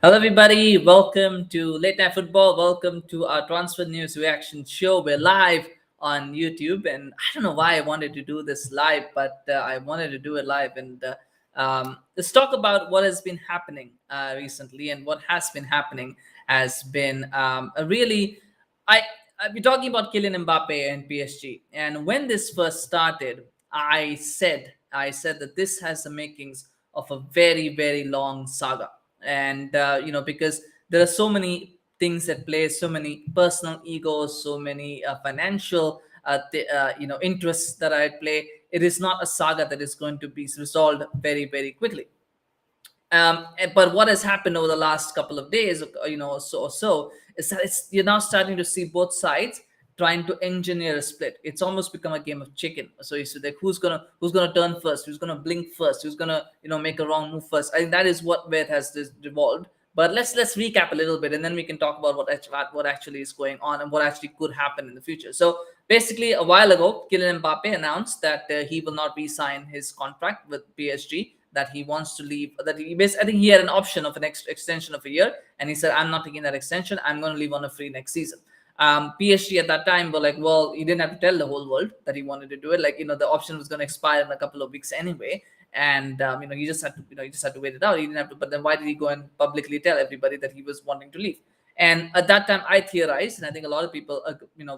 Hello, everybody. Welcome to Late Night Football. Welcome to our transfer news reaction show. We're live on YouTube, and I don't know why I wanted to do this live, but I wanted to do it live. And let's talk about what has been happening recently, and what has been happening has been a really. I I've been talking about Kylian Mbappe and PSG, and when this first started, I said that this has the makings of a very long saga. And because there are so many things at play, so many personal egos, so many financial interests that are at play. It is not a saga that is going to be resolved very quickly. But what has happened over the last couple of days, so is that you're now starting to see both sides trying to engineer a split. It's almost become a game of chicken. So you see, like, who's gonna turn first, who's gonna blink first, who's gonna make a wrong move first. I think that is where it has devolved. But let's recap a little bit, and then we can talk about what actually is going on and what actually could happen in the future. So basically, a while ago, Kylian Mbappe announced that he will not re-sign his contract with PSG, that he wants to leave. That I think he had an option of an extension of a year, and he said, "I'm not taking that extension. I'm going to leave on a free next season." PSG at that time were like, "Well, he didn't have to tell the whole world that he wanted to do it. Like, the option was going to expire in a couple of weeks anyway, and you just had to, you just had to wait it out. He didn't have to. But then, why did he go and publicly tell everybody that he was wanting to leave?" And at that time, I theorized, and I think a lot of people,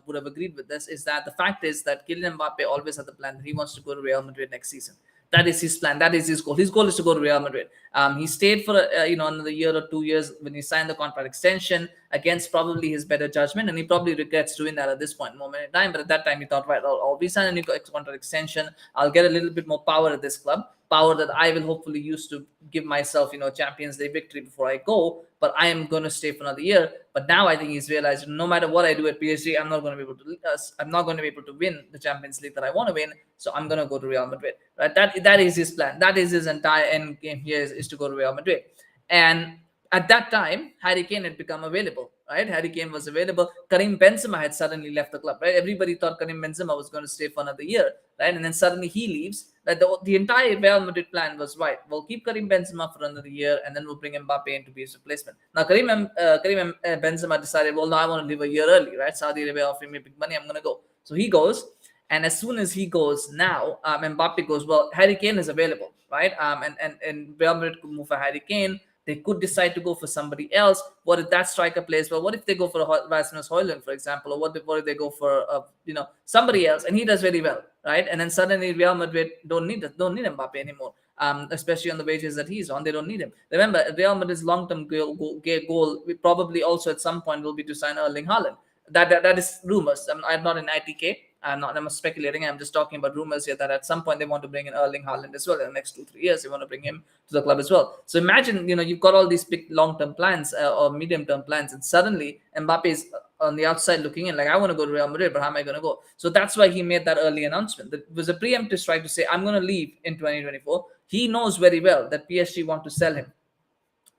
would have agreed with this, is that the fact is that Kylian Mbappe always had the plan that he wants to go to Real Madrid next season. That is his plan. That is his goal. His goal is to go to Real Madrid. He stayed for another year or 2 years when he signed the contract extension against probably his better judgment, and he probably regrets doing that at this moment in time. But at that time, he thought, right, I'll re-sign a new contract extension. I'll get a little bit more power at this club, power that I will hopefully use to give myself, Champions League victory before I go. But I am going to stay for another year. But now I think he's realized no matter what I do at PSG, I'm not going to be able to. I'm not going to be able to win the Champions League that I want to win. So I'm going to go to Real Madrid. Right? That is his plan. That is his entire end game here is to go to Real Madrid. And at that time, Harry Kane had become available, right? Harry Kane was available. Karim Benzema had suddenly left the club, right? Everybody thought Karim Benzema was going to stay for another year, right? And then suddenly he leaves. Right? The entire Real Madrid plan was, right, we'll keep Karim Benzema for another year, and then we'll bring Mbappe in to be his replacement. Now, Karim Benzema decided, well, no, I want to leave a year early, right? Saudi Arabia offering me big money, I'm going to go. So he goes. And as soon as he goes now, Mbappe goes, well, Harry Kane is available, right? And Real Madrid could move for Harry Kane. They could decide to go for somebody else. What if that striker plays well? What if they go for Rasmus Højlund, for example? Or what if they go for somebody else, and he does very well, right? And then suddenly Real Madrid don't need Mbappe anymore. Especially on the wages that he's on, they don't need him. Remember, Real Madrid's long-term goal probably also at some point will be to sign Erling Haaland. That is rumors. I'm not in ITK. I'm speculating. I'm just talking about rumors here that at some point they want to bring in Erling Haaland as well. In the next 2-3 years, they want to bring him to the club as well. So imagine, you've got all these big long-term plans or medium-term plans, and suddenly Mbappe is on the outside looking in, like, I want to go to Real Madrid, but how am I going to go? So that's why he made that early announcement. That was a preemptive strike to say, I'm going to leave in 2024. He knows very well that PSG want to sell him.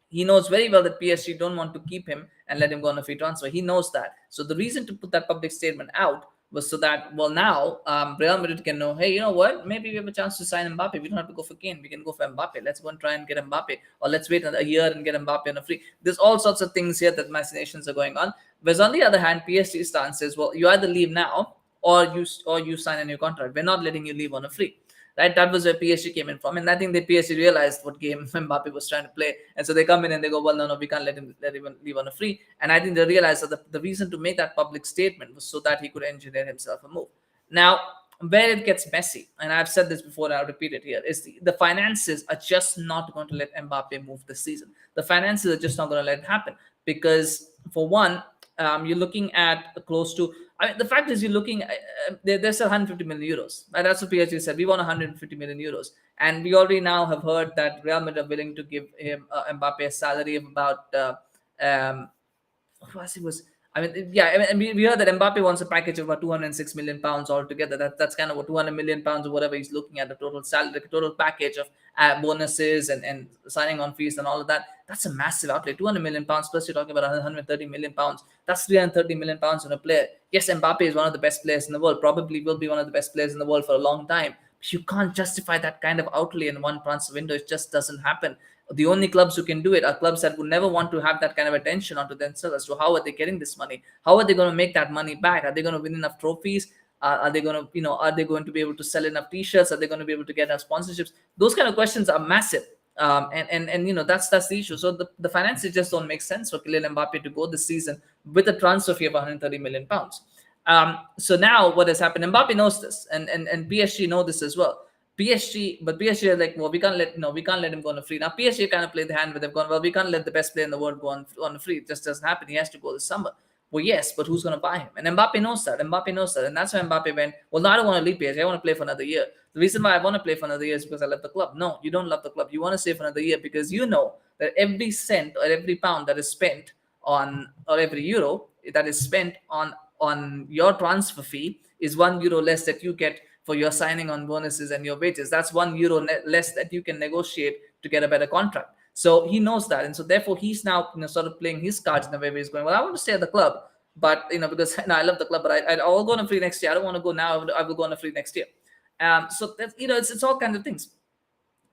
He knows very well that PSG don't want to keep him and let him go on a free transfer. He knows that. So the reason to put that public statement out was so that, well, now Real Madrid can know, hey, you know what? Maybe we have a chance to sign Mbappe. We don't have to go for Kane. We can go for Mbappe. Let's go and try and get Mbappe. Or let's wait a year and get Mbappe on a free. There's all sorts of things here that machinations are going on. Whereas on the other hand, PSG stance says, well, you either leave now or you sign a new contract. We're not letting you leave on a free. Right, that was where PSG came in from, and I think the PSG realized what game Mbappe was trying to play, and so they come in and they go, well, no, we can't let him leave on a free. And I think they realized that the reason to make that public statement was so that he could engineer himself a move. Now, where it gets messy, and I've said this before, and I'll repeat it here, is the finances are just not going to let Mbappe move this season. The finances are just not going to let it happen because, for one, you're looking at close to. I mean, the fact is, you're looking. There's 150 million euros. Right? That's what PSG said. We want 150 million euros, and we already now have heard that Real Madrid are willing to give him Mbappe a salary of about. What was I mean, yeah, I mean, we heard that Mbappe wants a package of about 206 million pounds altogether. That's kind of what 200 million pounds or whatever he's looking at, the total salary, the total package of bonuses and signing on fees and all of that. That's a massive outlay. 200 million pounds plus you're talking about 130 million pounds. That's 330 million pounds on a player. Yes, Mbappe is one of the best players in the world. Probably will be one of the best players in the world for a long time. You can't justify that kind of outlay in one transfer window. It just doesn't happen. The only clubs who can do it are clubs that would never want to have that kind of attention onto themselves as to how are they getting this money, how are they going to make that money back, are they going to win enough trophies, are they going to, are they going to be able to sell enough t-shirts, are they going to be able to get enough sponsorships? Those kind of questions are massive. And that's the issue. So the finances just don't make sense for Kylian Mbappe to go this season with a transfer fee of 130 million pounds. So now what has happened? Mbappe knows this, and PSG know this as well. PSG are like, well, we can't let we can't let him go on a free. Now PSG kind of played the hand where they've gone, well, we can't let the best player in the world go on a free. It just doesn't happen. He has to go this summer. Well, yes, but who's going to buy him? And Mbappe knows that. Mbappe knows that, and that's why Mbappe went. Well, no, I don't want to leave PSG. I want to play for another year. The reason why I want to play for another year is because I love the club. No, you don't love the club. You want to stay for another year because you know that every cent or every pound that is spent on, or every euro that is spent on your transfer fee is €1 less that you get for your signing on bonuses and your wages. That's €1 less that you can negotiate to get a better contract. So he knows that, and so therefore he's now sort of playing his cards in a way where he's going, well, I want to stay at the club, but because I love the club, but I'll go on a free next year. I don't want to go now. I will go on a free next year. So that's it's all kinds of things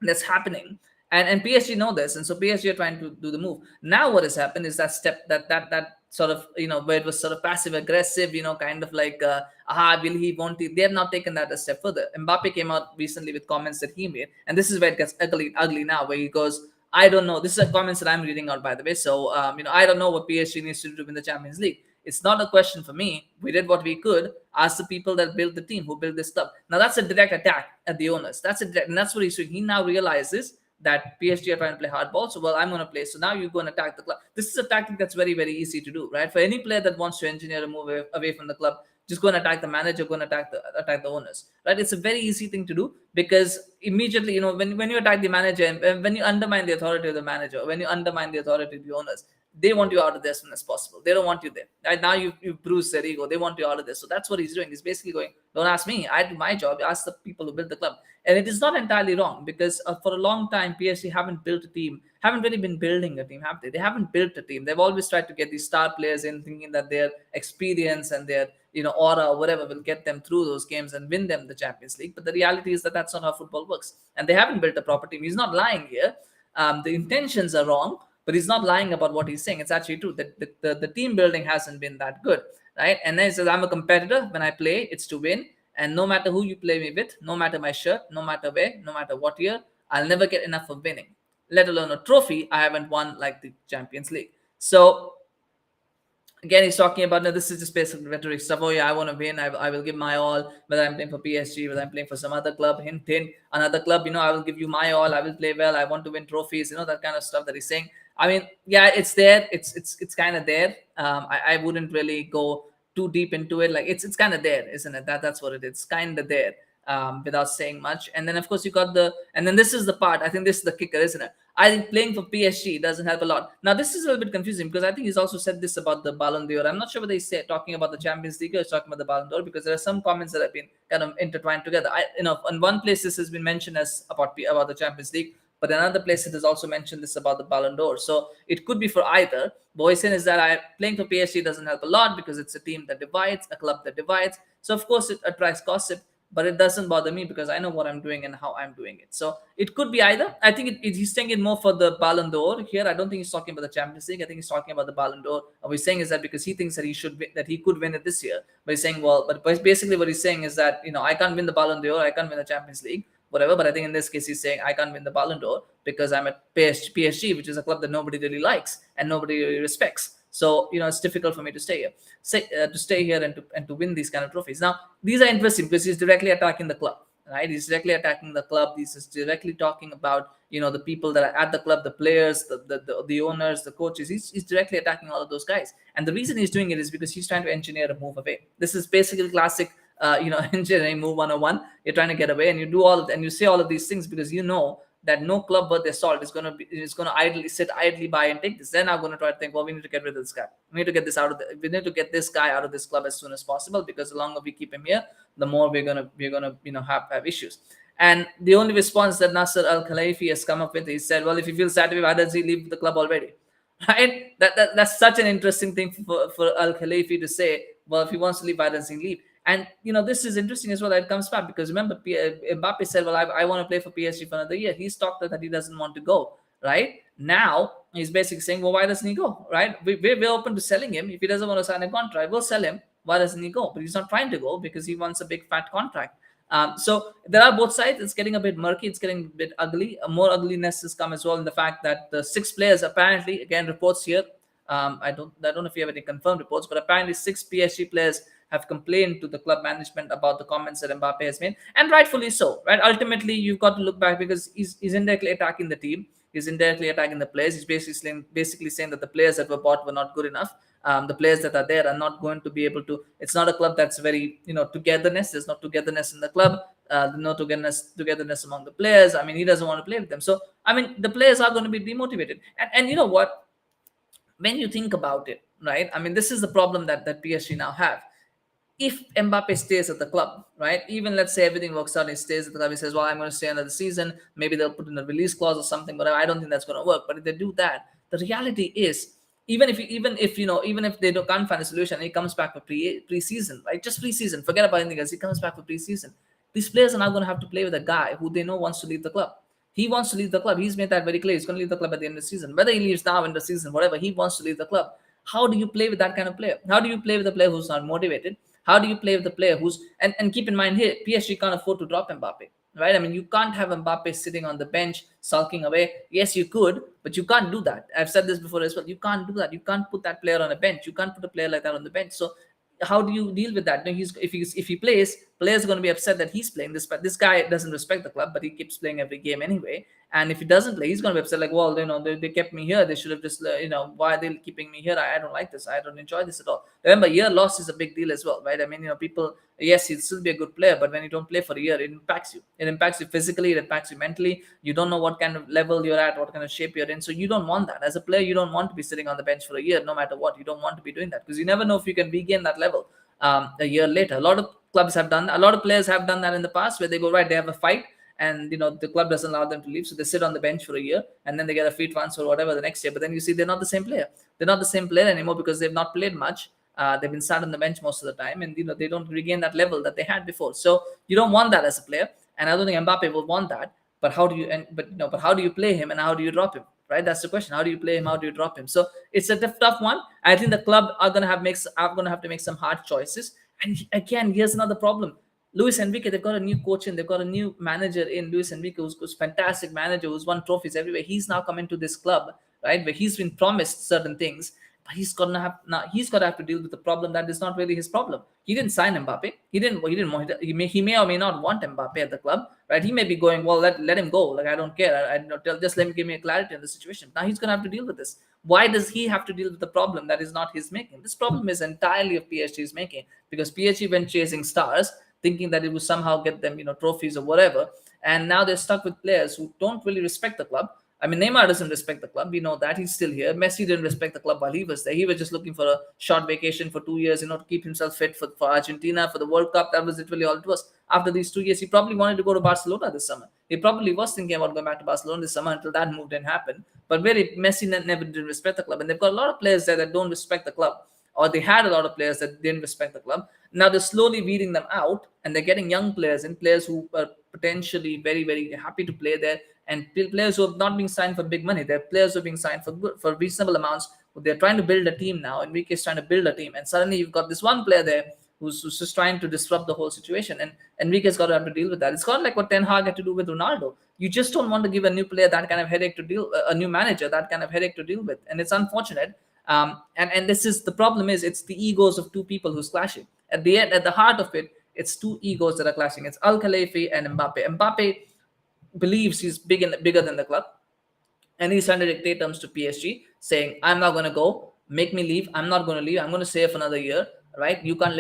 that's happening, and PSG know this, and so PSG are trying to do the move. Now what has happened is that step that sort of where it was sort of passive aggressive, kind of like will he, won't he? They have not taken that a step further. Mbappe came out recently with comments that he made, and this is where it gets ugly now, where he goes, I don't know. This is a comments that I'm reading out, by the way. So I don't know what PSG needs to do to win the Champions League. It's not a question for me. We did what we could. Ask the people that built the team, who built this club. Now that's a direct attack at the owners. And that's what he's doing. He now realizes that PSG are trying to play hardball. So, well, I'm going to play. So now you go and attack the club. This is a tactic that's very, very easy to do, right? For any player that wants to engineer a move away from the club, just go and attack the manager, go and attack the owners, right? It's a very easy thing to do, because immediately, when you attack the manager, and when you undermine the authority of the manager, when you undermine the authority of the owners, they want you out of there as soon as possible. They don't want you there. Right now, you've bruised their ego. They want you out of there. So that's what he's doing. He's basically going, don't ask me. I do my job. Ask the people who built the club. And it is not entirely wrong, because for a long time, PSG haven't built a team, haven't really been building a team, have they? They haven't built a team. They've always tried to get these star players in, thinking that their experience and their aura or whatever will get them through those games and win them the Champions League. But the reality is that that's not how football works. And they haven't built a proper team. He's not lying here. The intentions are wrong, but he's not lying about what he's saying. It's actually true that the team building hasn't been that good, right? And then he says, I'm a competitor. When I play, it's to win. And no matter who you play me with, no matter my shirt, no matter where, no matter what year, I'll never get enough of winning, let alone a trophy I haven't won, like the Champions League. So again, he's talking about, no, this is just basic rhetoric stuff. Oh yeah, I want to win. I will give my all, whether I'm playing for PSG, whether I'm playing for some other club, hint, another club, I will give you my all. I will play well. I want to win trophies, that kind of stuff that he's saying. I mean, yeah, it's there. It's kind of there. I wouldn't really go too deep into it. Like it's kind of there, isn't it? That's what it is. It's kind of there. Without saying much. And then of course and then this is the part, I think this is the kicker, isn't it? I think playing for PSG doesn't help a lot. Now this is a little bit confusing, because I think he's also said this about the Ballon d'Or. I'm not sure whether he's talking about the Champions League or he's talking about the Ballon d'Or, because there are some comments that have been kind of intertwined together. In one place this has been mentioned as about the Champions League, but in another place it has also mentioned this about the Ballon d'Or. So it could be for either. But what he's saying is that playing for PSG doesn't help a lot, because it's a team that divides, a club that divides. So of course it attracts gossip, but it doesn't bother me, because I know what I'm doing and how I'm doing it. So it could be either. I think he's saying it more for the Ballon d'Or here. I don't think he's talking about the Champions League. I think he's talking about the Ballon d'Or. What he's saying is that because he thinks that he could win it this year. But he's saying, but basically what he's saying is that, I can't win the Ballon d'Or, I can't win the Champions League, whatever. But I think in this case he's saying I can't win the Ballon d'Or because I'm at PSG, which is a club that nobody really likes and nobody really respects. So it's difficult for me to stay here, and to win these kind of trophies. Now these are interesting, because he's directly attacking the club, right? He's directly attacking the club. He's just directly talking about the people that are at the club, the players, the owners, the coaches. He's directly attacking all of those guys. And the reason he's doing it is because he's trying to engineer a move away. This is basically classic engineering move 101. You're trying to get away, and you say all of these things because that no club worth their salt is going to sit idly by and take this. They're now going to try to think, well, we need to get rid of this guy. We need to get this guy out of this club as soon as possible, because the longer we keep him here, the more we're gonna have issues. And the only response that Nasser Al-Khelaifi has come up with, he said, well, if he feels sad, why does he leave the club already? Right? That's such an interesting thing for Al-Khelaifi to say. Well, if he wants to leave, why does he leave? And this is interesting as well that it comes back, because remember, Mbappe said, well, I want to play for PSG for another year. He's talked that he doesn't want to go. right? Now he's basically saying, well, why doesn't he go, right? We're open to selling him. If he doesn't want to sign a contract, we'll sell him. Why doesn't he go? But he's not trying to go because he wants a big fat contract. So there are both sides. It's getting a bit murky. It's getting a bit ugly. More ugliness has come as well in the fact that the six players apparently, again, reports here. I don't know if you have any confirmed reports, but apparently six PSG players have complained to the club management about the comments that Mbappe has made, and rightfully so, right? Ultimately, you've got to look back because he's indirectly attacking the team. He's indirectly attacking the players. He's basically saying that the players that were bought were not good enough. The players that are there are not going to be able to. It's not a club that's very, togetherness. There's no togetherness in the club. No togetherness among the players. I mean, he doesn't want to play with them. So I mean, the players are going to be demotivated. And you know what? When you think about it, right? I mean, this is the problem that PSG now have. If Mbappe stays at the club, right? Even let's say everything works out, he stays at the club, he says, well, I'm going to stay another season. Maybe they'll put in a release clause or something, but I don't think that's going to work. But if they do that, the reality is, even if they can't find a solution, and he comes back for pre-season, right? Just pre-season, forget about anything else. He comes back for pre-season. These players are now going to have to play with a guy who they know wants to leave the club. He wants to leave the club. He's made that very clear. He's going to leave the club at the end of the season. Whether he leaves now in the season, whatever, he wants to leave the club. How do you play with that kind of player? How do you play with a player who's not motivated? How do you play with the player who's and keep in mind here, PSG can't afford to drop Mbappe, right? I mean, you can't have Mbappe sitting on the bench sulking away. Yes, you could, but you can't do that. I've said this before as well. You can't do that. You can't put that player on a bench. You can't put a player like that on the bench. So how do you deal with that? No, if he plays, players are going to be upset that he's playing this, but this guy doesn't respect the club, but he keeps playing every game anyway. And if he doesn't play, he's going to be upset, like, well, they kept me here. They should have just, why are they keeping me here? I don't like this. I don't enjoy this at all. Remember, year loss is a big deal as well, right? I mean, people, yes, he'll still be a good player, but when you don't play for a year, it impacts you. It impacts you physically, it impacts you mentally. You don't know what kind of level you're at, what kind of shape you're in. So you don't want that. As a player, you don't want to be sitting on the bench for a year, no matter what. You don't want to be doing that because you never know if you can regain that level a year later. A lot of clubs have done that. A lot of players have done that in the past where they go, right, they have a fight and the club doesn't allow them to leave, so they sit on the bench for a year and then they get a free transfer or whatever the next year. But then you see they're not the same player. They're not the same player anymore because they've not played much. They've been sat on the bench most of the time, and they don't regain that level that they had before. So you don't want that as a player, and I don't think Mbappe will want that. But how do you but how do you play him and how do you drop him? Right, that's the question. How do you play him? How do you drop him? So it's a tough one. I think the club are gonna have to make some hard choices. And again, here's another problem. Luis Enrique, they've got a new coach in, they've got a new manager in Luis Enrique, who's fantastic manager, who's won trophies everywhere. He's now coming to this club, right, where he's been promised certain things, but he's got to have to deal with the problem that is not really his problem. He didn't sign Mbappe. He may or may not want Mbappe at the club, right? He may be going, well, let him go. Like, I don't care. Just let me give me a clarity on the situation. Now he's going to have to deal with this. Why does he have to deal with the problem that is not his making? This problem is entirely of PSG's making because PSG went chasing stars, thinking that it would somehow get them, trophies or whatever. And now they're stuck with players who don't really respect the club. I mean, Neymar doesn't respect the club. We know that. He's still here. Messi didn't respect the club while he was there. He was just looking for a short vacation for 2 years, to keep himself fit for Argentina, for the World Cup. That was literally all it was. After these 2 years, he probably wanted to go to Barcelona this summer. He probably was thinking about going back to Barcelona this summer until that move didn't happen. But really, Messi never did respect the club. And they've got a lot of players there that don't respect the club. Or they had a lot of players that didn't respect the club. Now they're slowly weeding them out, and they're getting young players and players who are potentially very, very happy to play there, and players who are not being signed for big money. They're players who are being signed for reasonable amounts. They're trying to build a team now. Enrique is trying to build a team, and suddenly you've got this one player there who's just trying to disrupt the whole situation, and Enrique's got to have to deal with that. It's got like what Ten Hag had to do with Ronaldo. You just don't want to give a new player that kind of headache to deal, a new manager that kind of headache to deal with, and it's unfortunate. And this is the problem. It's the egos of two people who's clashing. At the heart of it, it's two egos that are clashing. It's Al-Khelaifi and Mbappe. Mbappe believes he's bigger than the club, and he's trying to dictate terms to PSG, saying, "I'm not going to go. Make me leave. I'm not going to leave. I'm going to stay for another year. Right? You can't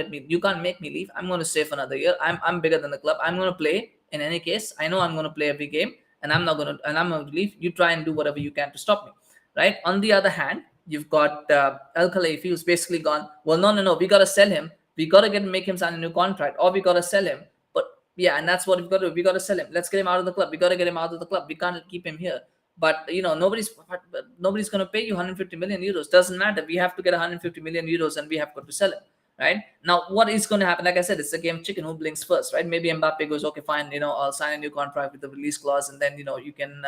make me leave. I'm going to stay for another year. I'm bigger than the club. I'm going to play in any case. I know I'm going to play every game, and I'm going to leave. You try and do whatever you can to stop me." Right? On the other hand, you've got Al-Khelaifi, who's basically gone, well, no, we got to sell him. We got to make him sign a new contract, or we got to sell him. But yeah, and that's what we've got to do. We got to sell him. Let's get him out of the club. We got to get him out of the club. We can't keep him here. But nobody's going to pay you 150 million euros. Doesn't matter. We have to get 150 million euros, and we have got to sell him. Right? Now, what is going to happen? Like I said, it's a game chicken. Who blinks first? Right? Maybe Mbappe goes, okay, fine. I'll sign a new contract with the release clause, and then you can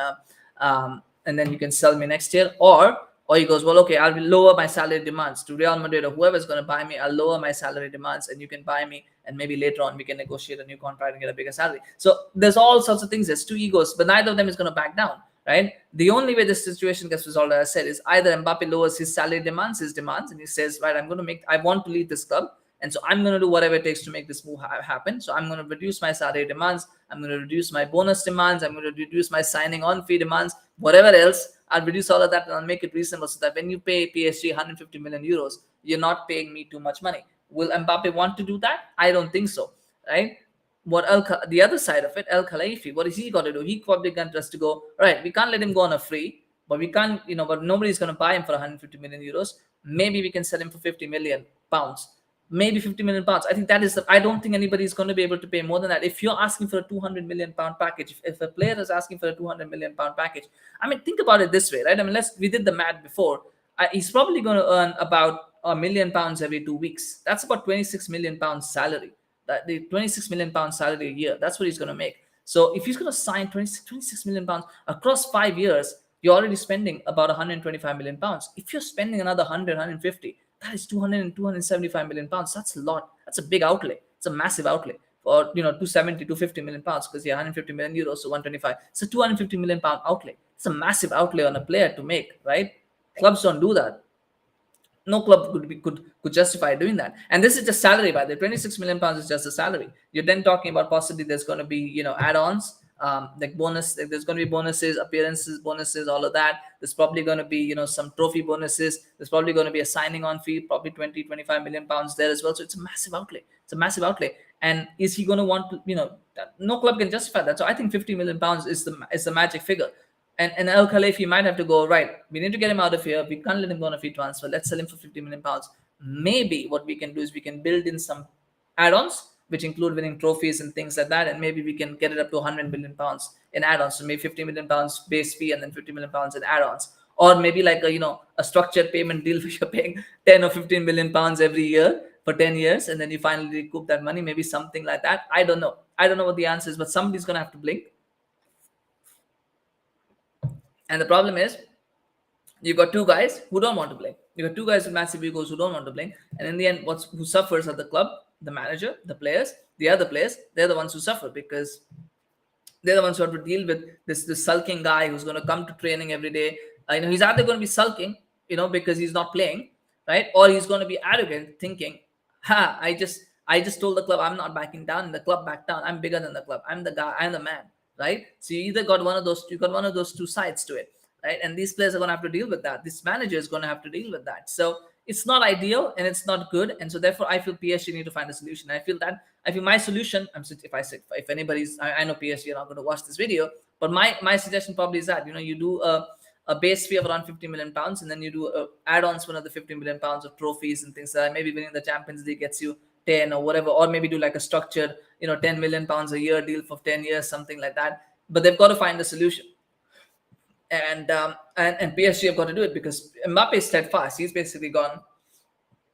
and then you can sell me next year. Or he goes, well, okay, I'll lower my salary demands to Real Madrid or whoever's going to buy me. I'll lower my salary demands, and you can buy me, and maybe later on we can negotiate a new contract and get a bigger salary. So there's all sorts of things. There's two egos, but neither of them is going to back down, right? The only way this situation gets resolved, as I said, is either Mbappe lowers his salary demands, and he says, right, I want to leave this club, and so I'm going to do whatever it takes to make this move happen. So I'm going to reduce my salary demands. I'm going to reduce my bonus demands. I'm going to reduce my signing on fee demands. Whatever else, I'll reduce all of that and I'll make it reasonable so that when you pay PSG 150 million euros, you're not paying me too much money. Will Mbappe want to do that? I don't think so, right? The other side of it, Al-Khelaifi, what is he got to do? He probably got us to go, right, we can't let him go on a free, but we can't, but nobody's going to buy him for 150 million euros. Maybe we can sell him for 50 million pounds. Maybe 50 million pounds. I think that is, I don't think anybody's going to be able to pay more than that. If you're asking for a 200 million pound package, if a player is asking for a 200 million pound package, I mean, think about it this way, right? I mean, we did the math before. He's probably going to earn about £1 million every 2 weeks. That's about 26 million pounds salary. The 26 million pound salary a year. That's what he's going to make. So if he's going to sign 26 million pounds across 5 years, you're already spending about 125 million pounds. If you're spending another 100, 150, that is 200 and 275 million pounds. That's a lot. That's a big outlay. It's a massive outlay. Or 270, 250 million pounds, because 150 million euros, so 125. It's a 250 million pound outlay. It's a massive outlay on a player to make, right? Clubs don't do that. No club could justify doing that. And this is just salary, by the way. 26 million pounds is just a salary. You're then talking about possibly there's going to be, add-ons, like bonus. Like there's going to be bonuses, appearances, bonuses, all of that. There's probably going to be, some trophy bonuses. There's probably going to be a signing on fee, probably 20, 25 million pounds there as well. So it's a massive outlay. It's a massive outlay. And is he going to want to, no club can justify that. So I think 50 million pounds is the magic figure. And Al-Khelaifi might have to go, right, we need to get him out of here. We can't let him go on a free transfer. Let's sell him for 50 million pounds. Maybe what we can do is we can build in some add-ons, which include winning trophies and things like that. And maybe we can get it up to 100 million pounds in add-ons. So maybe 50 million pounds base fee and then 50 million pounds in add-ons. Or maybe like a structured payment deal where you're paying 10 or 15 million pounds every year for 10 years. And then you finally recoup that money. Maybe something like that. I don't know. I don't know what the answer is, but somebody's going to have to blink. And the problem is, you've got two guys who don't want to play. You've got two guys with massive egos who don't want to play. And in the end, who suffers are the club, the manager, the players, the other players. They're the ones who suffer because they're the ones who have to deal with this sulking guy who's going to come to training every day. He's either going to be sulking, because he's not playing, right? Or he's going to be arrogant, thinking, I just told the club I'm not backing down, and the club backed down. I'm bigger than the club. I'm the guy. I'm the man. Right? So you either got one of those two sides to it, right? And these players are going to have to deal with that. This manager is going to have to deal with that. So it's not ideal and it's not good. And so therefore, I feel PSG need to find a solution. I feel my solution. If anybody's, I know PSG are not going to watch this video, but my suggestion probably is that you do a base fee of around 50 million pounds, and then you do add-ons for another 50 million pounds of trophies and things like that. Maybe winning the Champions League gets you 10 or whatever, or maybe do like a structured 10 million pounds a year deal for 10 years, something like that. But they've got to find a solution, and PSG have got to do it, because Mbappe is steadfast. He's basically gone,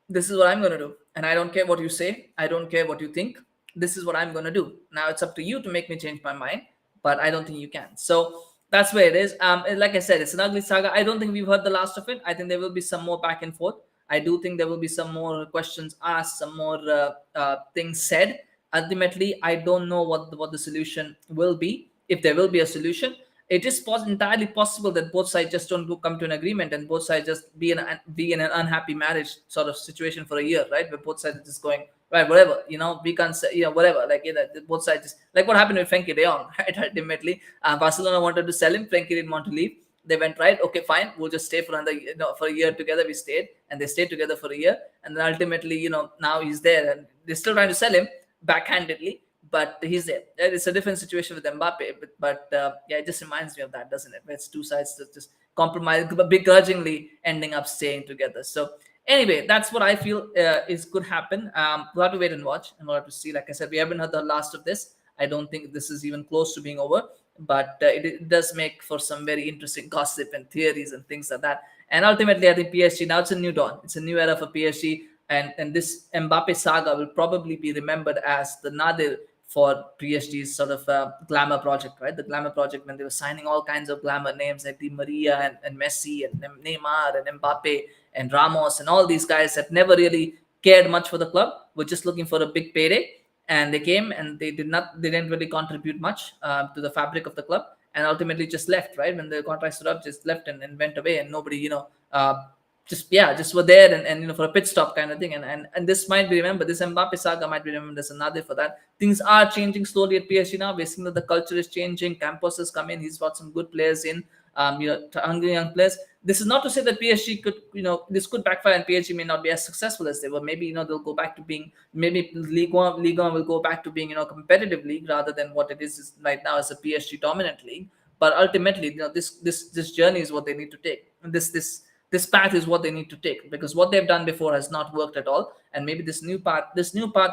this is what I'm going to do, and I don't care what you say, I don't care what you think, this is what I'm going to do. Now it's up to you to make me change my mind, but I don't think you can. So that's where it is. Like I said, it's an ugly saga. I don't think we've heard the last of it. I think there will be some more back and forth. I do think there will be some more questions asked, some more things said. Ultimately, I don't know what the solution will be. If there will be a solution, it is entirely possible that both sides just don't come to an agreement, and both sides just be in an unhappy marriage sort of situation for a year, right? Where both sides are just going, right, whatever, we can't say, whatever, like both sides just, like what happened with Frenkie de Jong, right? Ultimately, Barcelona wanted to sell him, Frenkie didn't want to leave. They went, right, okay, fine, we'll just stay for another, for a year together. We stayed, and they stayed together for a year, and then ultimately, now he's there, and they're still trying to sell him backhandedly, but he's there. It's a different situation with Mbappe, but yeah, it just reminds me of that, doesn't it? Where it's two sides that just compromise, begrudgingly ending up staying together. So anyway, that's what I feel could happen. We'll have to wait and watch, and we'll have to see. Like I said, we haven't heard the last of this. I don't think this is even close to being over, but it does make for some very interesting gossip and theories and things like that. And ultimately, I think PSG, now it's a new dawn. It's a new era for PSG. And this Mbappe saga will probably be remembered as the nadir for PSG's sort of glamour project, right? The glamour project, when they were signing all kinds of glamour names like Di Maria and Messi and Neymar and Mbappe and Ramos and all these guys that never really cared much for the club, were just looking for a big payday, and they came and they didn't really contribute much to the fabric of the club, and ultimately just left, right? When the contract stood up, just left and went away, and nobody, just were there and for a pit stop kind of thing. And this might be remembered, this Mbappe saga might be remembered as another for that. Things are changing slowly at PSG now. We're seeing that the culture is changing. Campos has come in, he's brought some good players in, hungry young players. This is not to say that PSG could, this could backfire and PSG may not be as successful as they were. Maybe, they'll go back to being, maybe Ligue 1 will go back to being, competitive league rather than what it is right now as a PSG dominant league. But ultimately, this journey is what they need to take. And this path is what they need to take, because what they've done before has not worked at all. And maybe this new path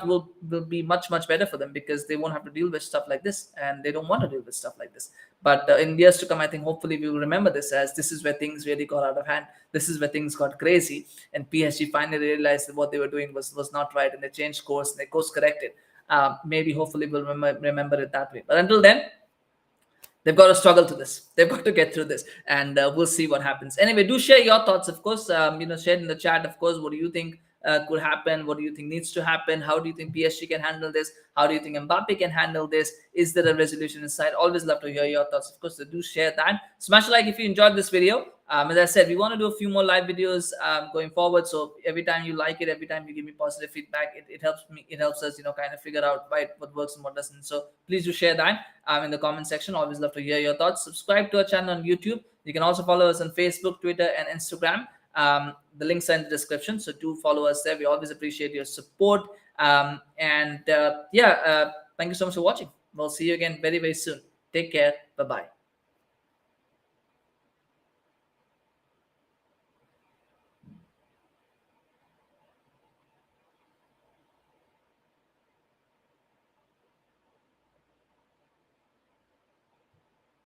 will be much, much better for them, because they won't have to deal with stuff like this, and they don't want to deal with stuff like this. But in years to come, I think hopefully we will remember this as this is where things really got out of hand. This is where things got crazy, and PSG finally realized that what they were doing was not right, and they changed course and they course corrected. Maybe hopefully we'll remember it that way. But until then, they've got to struggle to this. They've got to get through this, and we'll see what happens. Anyway, do share your thoughts, of course. Share in the chat, of course. What do you think could happen? What do you think needs to happen? How do you think PSG can handle this? How do you think Mbappe can handle this? Is there a resolution inside? Always love to hear your thoughts, of course. So do share that. Smash a like if you enjoyed this video. As I said, we want to do a few more live videos going forward. So every time you like it, every time you give me positive feedback, it helps me. It helps us, kind of figure out what works and what doesn't. So please do share that in the comment section. Always love to hear your thoughts. Subscribe to our channel on YouTube. You can also follow us on Facebook, Twitter, and Instagram. The links are in the description, so do follow us there. We always appreciate your support. Thank you so much for watching. We'll see you again very, very soon. Take care. Bye-bye.